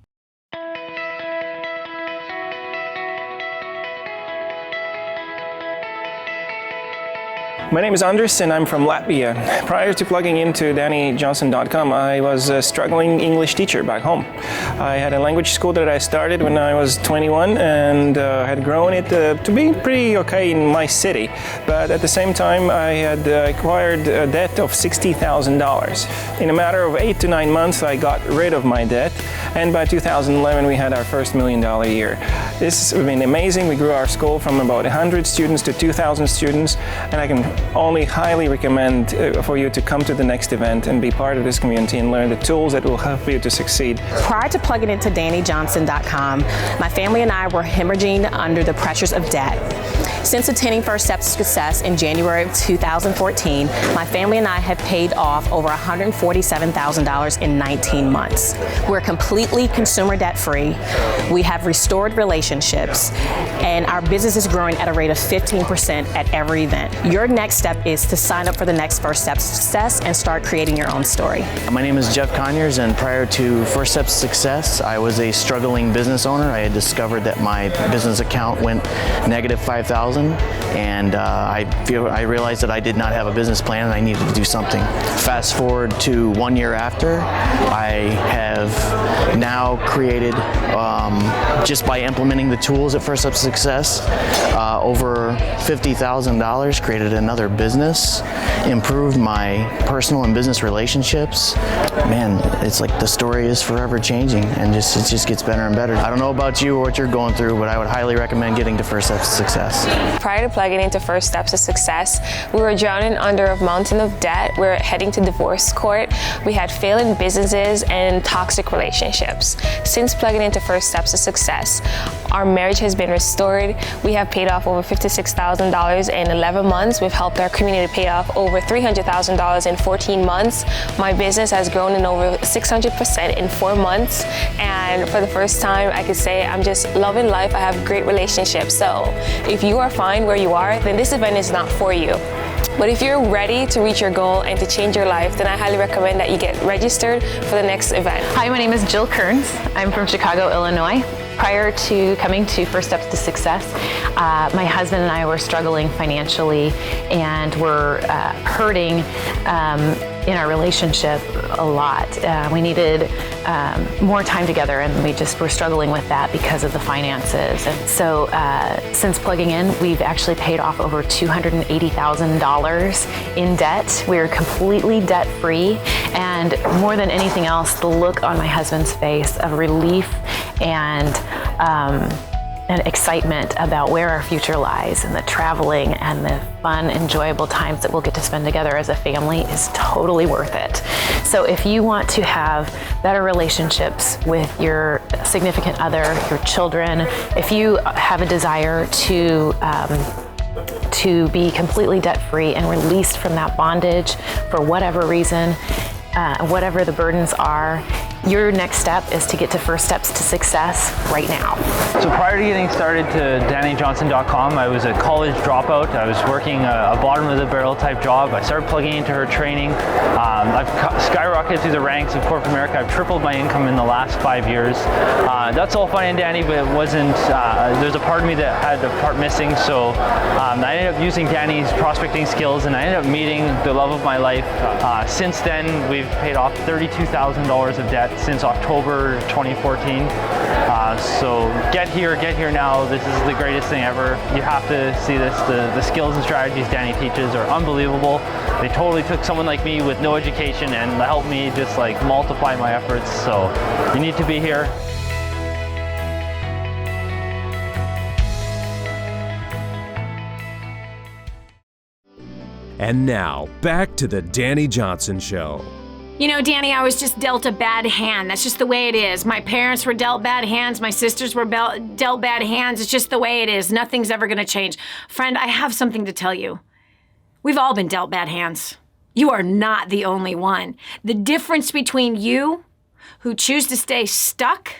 My name is Andris and I'm from Latvia. Prior to plugging into DaniJohnson.com, I was a struggling English teacher back home. I had a language school that I started when I was 21 and had grown it to be pretty okay in my city. But at the same time, I had acquired a debt of $60,000. In a matter of 8 to 9 months, I got rid of my debt. And by 2011, we had our first $1 million year. This has been amazing. We grew our school from about 100 students to 2,000 students. And I can only highly recommend for you to come to the next event and be part of this community and learn the tools that will help you to succeed. Prior to plugging into DaniJohnson.com, my family and I were hemorrhaging under the pressures of debt. Since attending First Steps to Success in January of 2014, my family and I have paid off over $147,000 in 19 months. We're completely consumer debt-free. We have restored relationships, and our business is growing at a rate of 15% at every event. Your next next step is to sign up for the next First Steps to Success and start creating your own story. My name is Jeff Conyers, and prior to First Steps to Success, I was a struggling business owner. I had discovered that my business account went negative $5,000, and I realized that I did not have a business plan and I needed to do something. Fast forward to 1 year after, I have now created, just by implementing the tools at First Steps to Success, over $50,000, created another business, improved my personal and business relationships. Man, it's like the story is forever changing, and it just gets better and better. I don't know about you or what you're going through, but I would highly recommend getting to First Steps to Success. Prior to plugging into First Steps to Success, we were drowning under a mountain of debt. We were heading to divorce court. We had failing businesses and toxic relationships. Since plugging into First Steps to Success, our marriage has been restored. We have paid off over $56,000 in 11 months. We've helped our community pay off over $300,000 in 14 months. My business has grown in over 600% in 4 months. And for the first time, I could say I'm just loving life. I have great relationships. So if you are fine where you are, then this event is not for you. But if you're ready to reach your goal and to change your life, then I highly recommend that you get registered for the next event. Hi, my name is Jill Kearns. I'm from Chicago, Illinois. Prior to coming to First Steps to Success, my husband and I were struggling financially and were hurting in our relationship a lot. We needed more time together, and we just were struggling with that because of the finances. And so since plugging in, we've actually paid off over $280,000 in debt. We're completely debt-free, and more than anything else, the look on my husband's face of relief and excitement about where our future lies, and the traveling and the fun, enjoyable times that we'll get to spend together as a family is totally worth it. So if you want to have better relationships with your significant other, your children, if you have a desire to be completely debt-free and released from that bondage for whatever reason, whatever the burdens are, your next step is to get to First Steps to Success right now. So prior to getting started to DaniJohnson.com, I was a college dropout. I was working a bottom of the barrel type job. I started plugging into her training. I've skyrocketed through the ranks of corporate America. I've tripled my income in the last 5 years. That's all fine and dandy, but it wasn't, there's a part of me that had a part missing. So I ended up using Dani's prospecting skills, and I ended up meeting the love of my life. Since then, we've paid off $32,000 of debt since October 2014. So get here now. This is the greatest thing ever. You have to see this. The skills and strategies Dani teaches are unbelievable. They totally took someone like me with no education and helped me just like multiply my efforts. So you need to be here. And now, back to the Dani Johnson Show. You know, Dani, I was just dealt a bad hand. That's just the way it is. My parents were dealt bad hands. My sisters were dealt bad hands. It's just the way it is. Nothing's ever going to change. Friend, I have something to tell you. We've all been dealt bad hands. You are not the only one. The difference between you, who choose to stay stuck,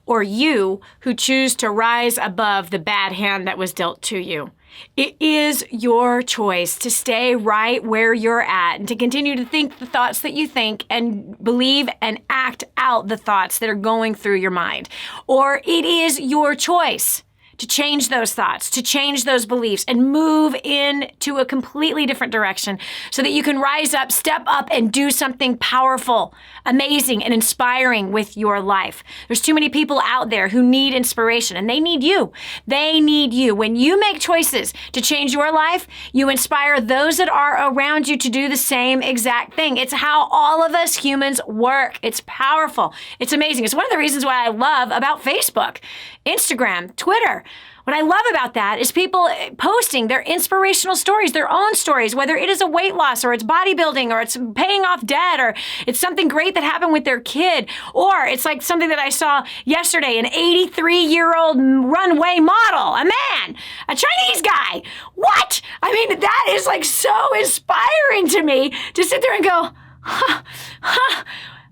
or you, who choose to rise above the bad hand that was dealt to you. It is your choice to stay right where you're at and to continue to think the thoughts that you think and believe and act out the thoughts that are going through your mind. Or it is your choice to change those thoughts, to change those beliefs, and move into a completely different direction so that you can rise up, step up, and do something powerful, amazing, and inspiring with your life. There's too many people out there who need inspiration, and they need you. They need you. When you make choices to change your life, you inspire those that are around you to do the same exact thing. It's how all of us humans work. It's powerful. It's amazing. It's one of the reasons why I love about Facebook, Instagram, Twitter. What I love about that is people posting their inspirational stories, their own stories, whether it is a weight loss or it's bodybuilding or it's paying off debt or it's something great that happened with their kid, or it's like something that I saw yesterday, an 83-year-old runway model, a man, a Chinese guy. What? I mean, that is like so inspiring to me to sit there and go,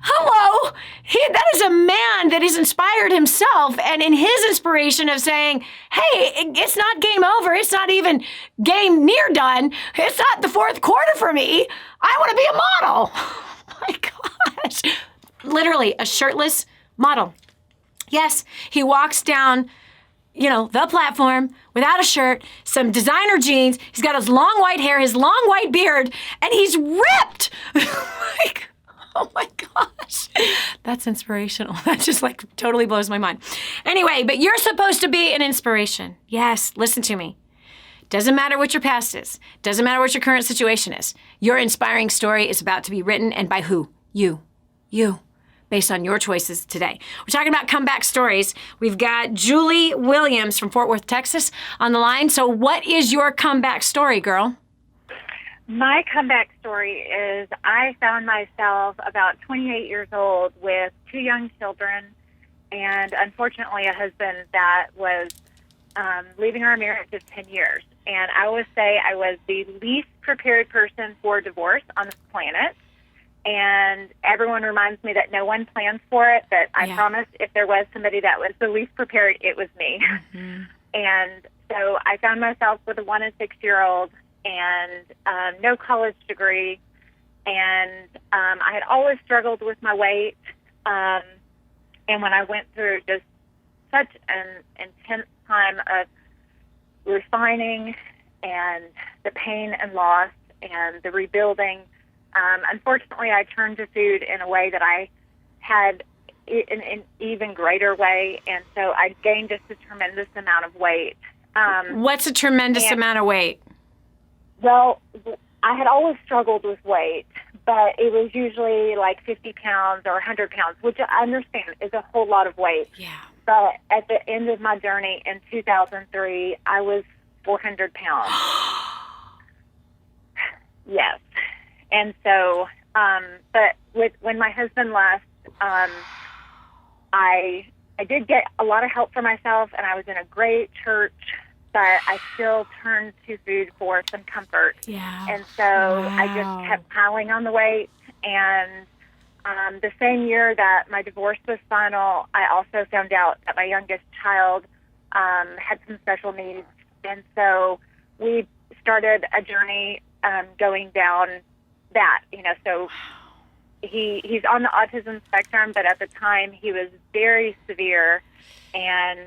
Hello. That is a man that has inspired himself, and in his inspiration of saying, hey, it's not game over. It's not even game near done. It's not the fourth quarter for me. I want to be a model. Oh my gosh. Literally a shirtless model. Yes, he walks down, the platform without a shirt, some designer jeans. He's got his long white hair, his long white beard, and he's ripped. Oh my gosh. That's inspirational. That just totally blows my mind. Anyway, but you're supposed to be an inspiration. Yes, listen to me. Doesn't matter what your past is. Doesn't matter what your current situation is. Your inspiring story is about to be written, and by who? You. Based on your choices today. We're talking about comeback stories. We've got Julie Williams from Fort Worth, Texas on the line. So what is your comeback story, girl? My comeback story is I found myself about 28 years old with 2 young children and unfortunately a husband that was leaving our marriage of 10 years. And I always say I was the least prepared person for divorce on this planet. And everyone reminds me that no one plans for it, but I promise if there was somebody that was the least prepared, it was me. Mm-hmm. And so I found myself with a 1 and 6-year-old and no college degree. And I had always struggled with my weight. And when I went through just such an intense time of refining and the pain and loss and the rebuilding, unfortunately, I turned to food in a way that I had in an even greater way, and so I gained just a tremendous amount of weight. What's a tremendous amount of weight? Well, I had always struggled with weight, but it was usually like 50 pounds or 100 pounds, which I understand is a whole lot of weight. Yeah. But at the end of my journey in 2003, I was 400 pounds. Yes. And so, but when my husband left, I did get a lot of help for myself, and I was in a great church, but I still turned to food for some comfort. Yeah. And so I just kept piling on the weight. And the same year that my divorce was final, I also found out that my youngest child had some special needs. And so we started a journey going down that, so he's on the autism spectrum, but at the time he was very severe. And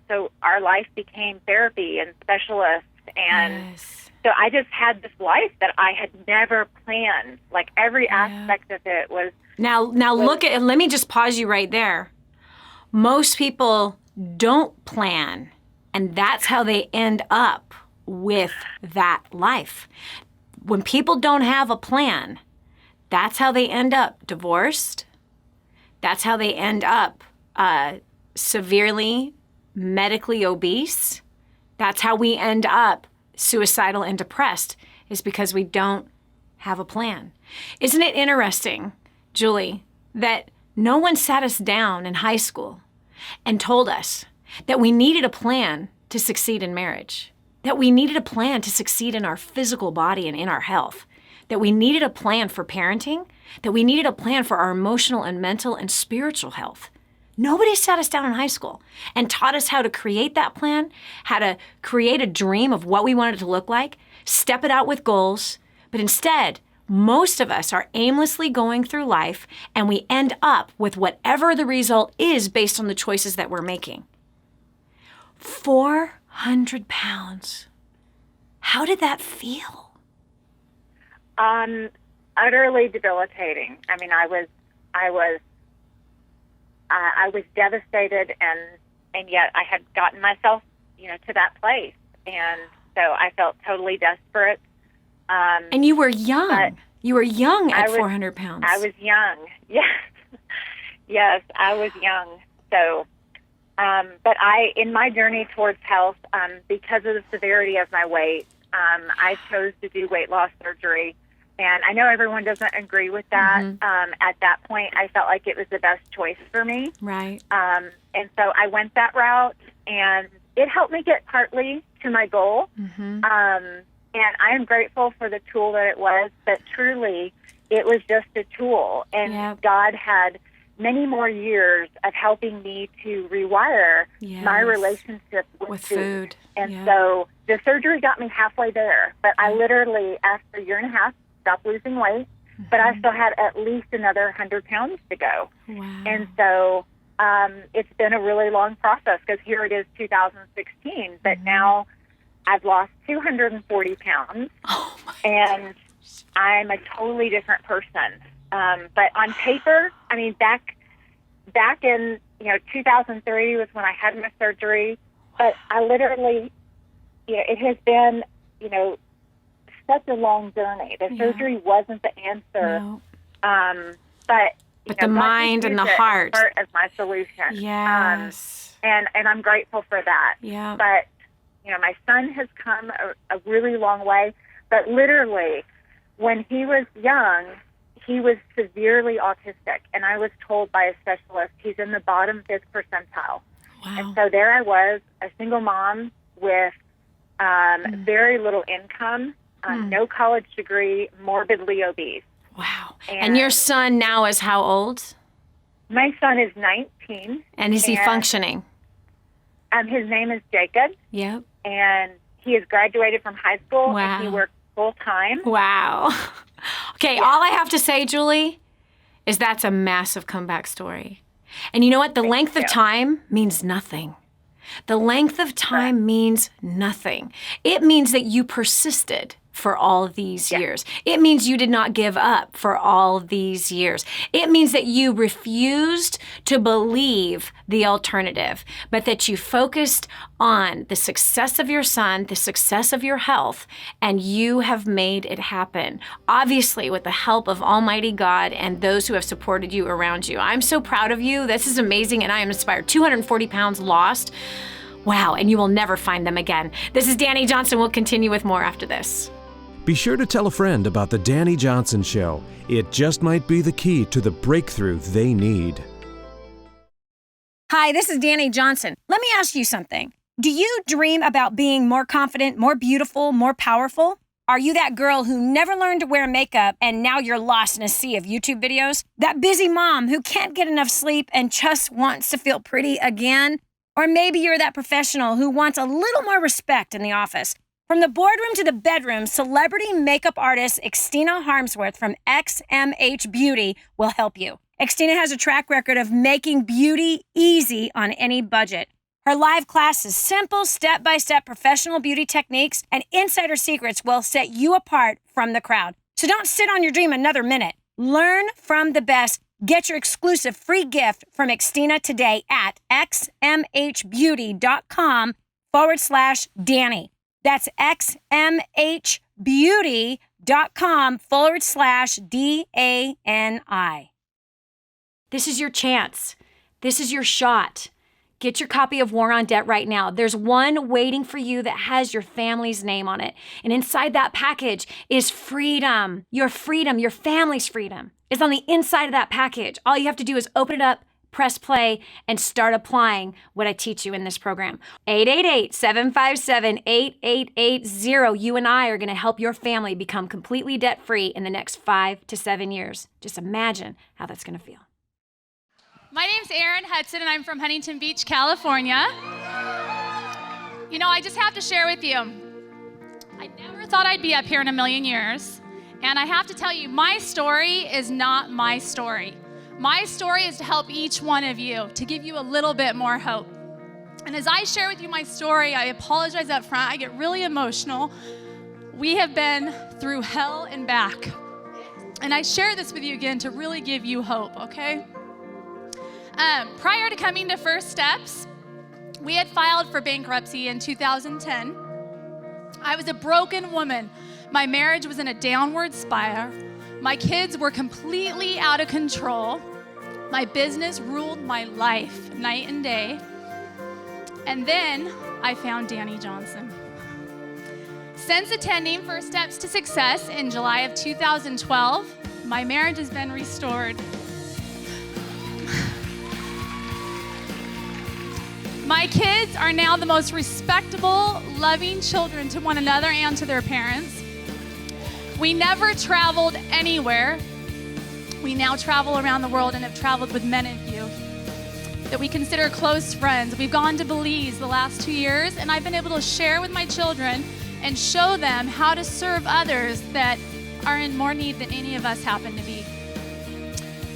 so our life became therapy and specialists. And so I just had this life that I had never planned. Like every aspect of it was. Now let me just pause you right there. Most people don't plan, and that's how they end up with that life. When people don't have a plan, that's how they end up divorced. That's how they end up severely medically obese. That's how we end up suicidal and depressed, is because we don't have a plan. Isn't it interesting, Julie, that no one sat us down in high school and told us that we needed a plan to succeed in marriage? That we needed a plan to succeed in our physical body and in our health, that we needed a plan for parenting, that we needed a plan for our emotional and mental and spiritual health. Nobody sat us down in high school and taught us how to create that plan, how to create a dream of what we wanted it to look like, step it out with goals. But instead, most of us are aimlessly going through life, and we end up with whatever the result is based on the choices that we're making. 400 pounds. How did that feel? Utterly debilitating. I mean, I was devastated, and yet I had gotten myself, to that place, and so I felt totally desperate. And you were young. You were young at 400 pounds. I was young. Yes, yes, I was young. So. But in my journey towards health, because of the severity of my weight, I chose to do weight loss surgery. And I know everyone doesn't agree with that. Mm-hmm. At that point, I felt like it was the best choice for me. Right. And so I went that route, and it helped me get partly to my goal. Mm-hmm. And I am grateful for the tool that it was, but truly, it was just a tool. And God had many more years of helping me to rewire my relationship with food. And so the surgery got me halfway there. But I literally, after a year and a half, stopped losing weight. But I still had at least another 100 pounds to go. Wow. And so it's been a really long process, because here it is 2016, but now I've lost 240 pounds, and I'm a totally different person. But on paper, I mean, back in 2003 was when I had my surgery, but I literally, it has been, such a long journey. The surgery wasn't the answer, but the mind and the heart as my solution. Yes. And I'm grateful for that. Yeah. But my son has come a really long way. But literally, when he was young, he was severely autistic, and I was told by a specialist he's in the bottom 5th percentile. Wow. And so there I was, a single mom with very little income, no college degree, morbidly obese. Wow. And your son now is how old? My son is 19. And is he functioning? His name is Jacob. Yep. And he has graduated from high school. Wow. And he works full time. Wow. Okay, all I have to say, Julie, is that's a massive comeback story. And you know what? The length of time means nothing. The length of time means nothing. It means that you persisted for all these years. It means you did not give up for all these years. It means that you refused to believe the alternative, but that you focused on the success of your son, the success of your health, and you have made it happen. Obviously, with the help of Almighty God and those who have supported you around you. I'm so proud of you. This is amazing, and I am inspired. 240 pounds lost. Wow, and you will never find them again. This is Dani Johnson. We'll continue with more after this. Be sure to tell a friend about the Dani Johnson Show. It just might be the key to the breakthrough they need. Hi, this is Dani Johnson. Let me ask you something. Do you dream about being more confident, more beautiful, more powerful? Are you that girl who never learned to wear makeup and now you're lost in a sea of YouTube videos? That busy mom who can't get enough sleep and just wants to feel pretty again? Or maybe you're that professional who wants a little more respect in the office. From the boardroom to the bedroom, celebrity makeup artist Xtina Harmsworth from XMH Beauty will help you. Xtina has a track record of making beauty easy on any budget. Her live classes, simple step-by-step professional beauty techniques and insider secrets will set you apart from the crowd. So don't sit on your dream another minute. Learn from the best. Get your exclusive free gift from Xtina today at xmhbeauty.com/Dani. That's xmhbeauty.com/DANI. This is your chance. This is your shot. Get your copy of War on Debt right now. There's one waiting for you that has your family's name on it. And inside that package is freedom. Your freedom, your family's freedom is on the inside of that package. All you have to do is open it up, press play, and start applying what I teach you in this program. 888-757-8880. You and I are going to help your family become completely debt-free in the next 5 to 7 years. Just imagine how that's going to feel. My name's Erin Hudson, and I'm from Huntington Beach, California. You know, I just have to share with you, I never thought I'd be up here in a million years. And I have to tell you, my story is not my story. My story is to help each one of you, to give you a little bit more hope. And as I share with you my story, I apologize up front. I get really emotional. We have been through hell and back. And I share this with you again to really give you hope, okay? Prior to coming to First Steps, we had filed for bankruptcy in 2010. I was a broken woman. My marriage was in a downward spiral. My kids were completely out of control. My business ruled my life night and day. And then I found Dani Johnson. Since attending First Steps to Success in July of 2012, my marriage has been restored. My kids are now the most respectable, loving children to one another and to their parents. We never traveled anywhere We now travel around the world and have traveled with many of you that we consider close friends. We've gone to Belize the last 2 years, and I've been able to share with my children and show them how to serve others that are in more need than any of us happen to be.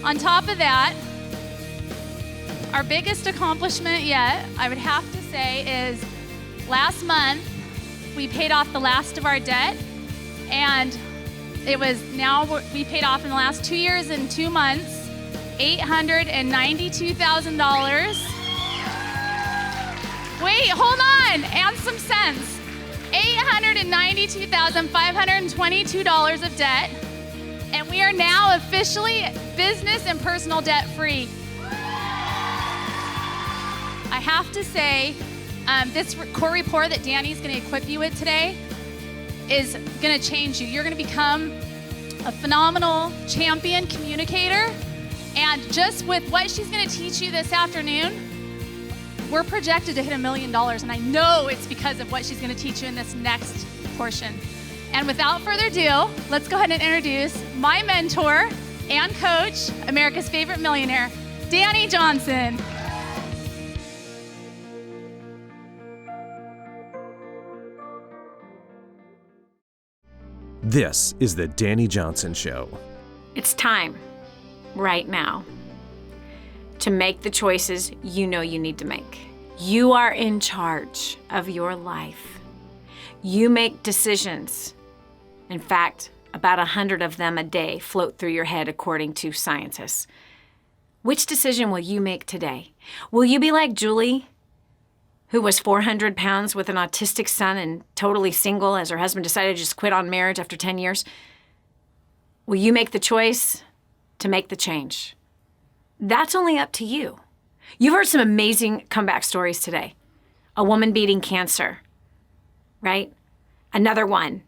On top of that, our biggest accomplishment yet, I would have to say, is last month we paid off the last of our debt, and we paid off in the last 2 years and 2 months $892,000. Wait, hold on, and some cents. $892,522 of debt, and we are now officially business and personal debt free. I have to say, this core report that Dani's going to equip you with today is going to change you. You're going to become a phenomenal champion communicator. And just with what she's going to teach you this afternoon, we're projected to hit $1 million. And I know it's because of what she's going to teach you in this next portion. And without further ado, let's go ahead and introduce my mentor and coach, America's favorite millionaire, Dani Johnson. This is the Dani Johnson Show. It's time, right now, to make the choices you know you need to make. You are in charge of your life. You make decisions. In fact, about 100 of them a day float through your head according to scientists. Which decision will you make today? Will you be like Julie, who was 400 pounds with an autistic son and totally single as her husband decided to just quit on marriage after 10 years? Will you make the choice to make the change? That's only up to you. You've heard some amazing comeback stories today. A woman beating cancer, right? Another one,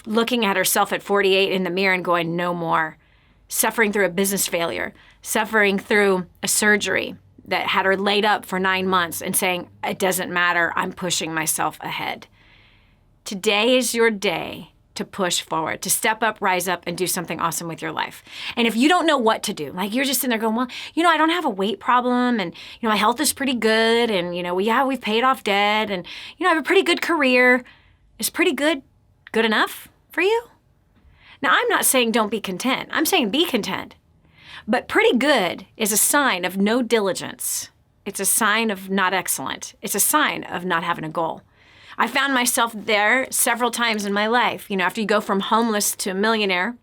looking at herself at 48 in the mirror and going, no more. Suffering through a business failure, suffering through a surgery that had her laid up for 9 months and saying, it doesn't matter, I'm pushing myself ahead. Today is your day to push forward, to step up, rise up, and do something awesome with your life. And if you don't know what to do, like you're just sitting there going, well, I don't have a weight problem, and my health is pretty good, and we've paid off debt, and I have a pretty good career. Is pretty good enough for you? Now, I'm not saying don't be content. I'm saying be content. But pretty good is a sign of no diligence. It's a sign of not excellent. It's a sign of not having a goal. I found myself there several times in my life. After you go from homeless to a millionaire,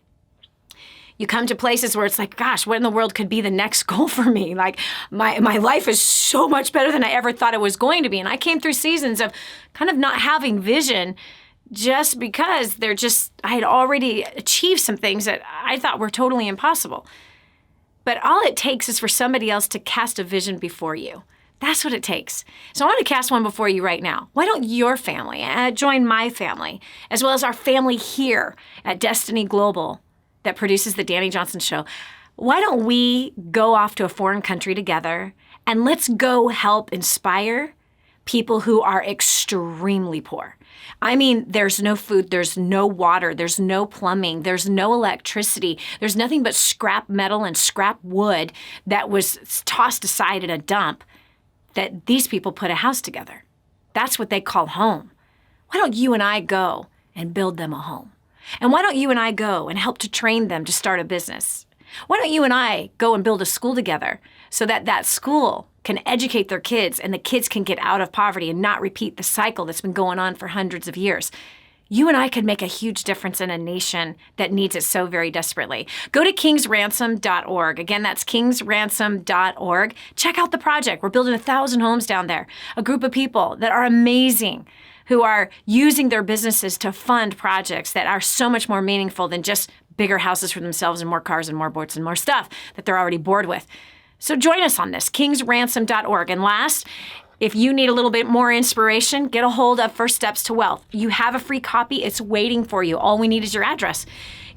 you come to places where it's like, gosh, what in the world could be the next goal for me? Like, my life is so much better than I ever thought it was going to be. And I came through seasons of kind of not having vision just because I had already achieved some things that I thought were totally impossible. But all it takes is for somebody else to cast a vision before you. That's what it takes. So I want to cast one before you right now. Why don't your family join my family, as well as our family here at Destiny Global that produces the Dani Johnson Show? Why don't we go off to a foreign country together and let's go help inspire people who are extremely poor. I mean, there's no food, there's no water, there's no plumbing, there's no electricity, there's nothing but scrap metal and scrap wood that was tossed aside in a dump that these people put a house together. That's what they call home. Why don't you and I go and build them a home? And why don't you and I go and help to train them to start a business? Why don't you and I go and build a school together so that that school can educate their kids and the kids can get out of poverty and not repeat the cycle that's been going on for hundreds of years? You and I could make a huge difference in a nation that needs it so very desperately. Go to kingsransom.org. Again, that's kingsransom.org. Check out the project. We're building 1,000 homes down there. A group of people that are amazing, who are using their businesses to fund projects that are so much more meaningful than just bigger houses for themselves and more cars and more boats and more stuff that they're already bored with. So join us on this, kingsransom.org. And last, if you need a little bit more inspiration, get a hold of First Steps to Wealth. You have a free copy. It's waiting for you. All we need is your address.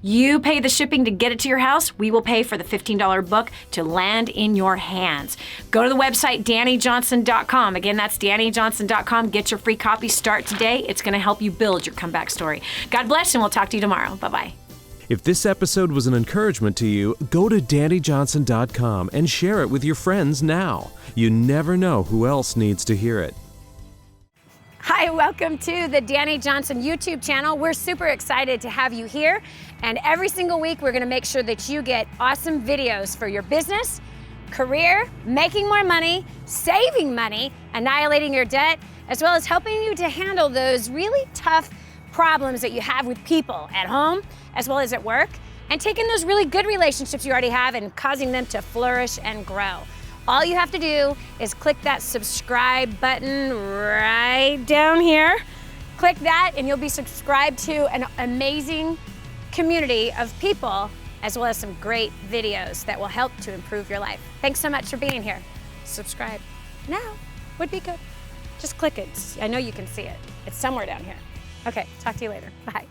You pay the shipping to get it to your house. We will pay for the $15 book to land in your hands. Go to the website, DaniJohnson.com. Again, that's DaniJohnson.com. Get your free copy. Start today. It's going to help you build your comeback story. God bless, and we'll talk to you tomorrow. Bye-bye. If this episode was an encouragement to you, go to DaniJohnson.com and share it with your friends now. You never know who else needs to hear it. Hi, welcome to the Dani Johnson YouTube channel. We're super excited to have you here. And every single week, we're gonna make sure that you get awesome videos for your business, career, making more money, saving money, annihilating your debt, as well as helping you to handle those really tough problems that you have with people at home, as well as at work, and taking those really good relationships you already have and causing them to flourish and grow. All you have to do is click that subscribe button right down here. Click that and you'll be subscribed to an amazing community of people, as well as some great videos that will help to improve your life. Thanks so much for being here. Subscribe now would be good. Just click it. I know you can see it. It's somewhere down here. Okay, talk to you later. Bye.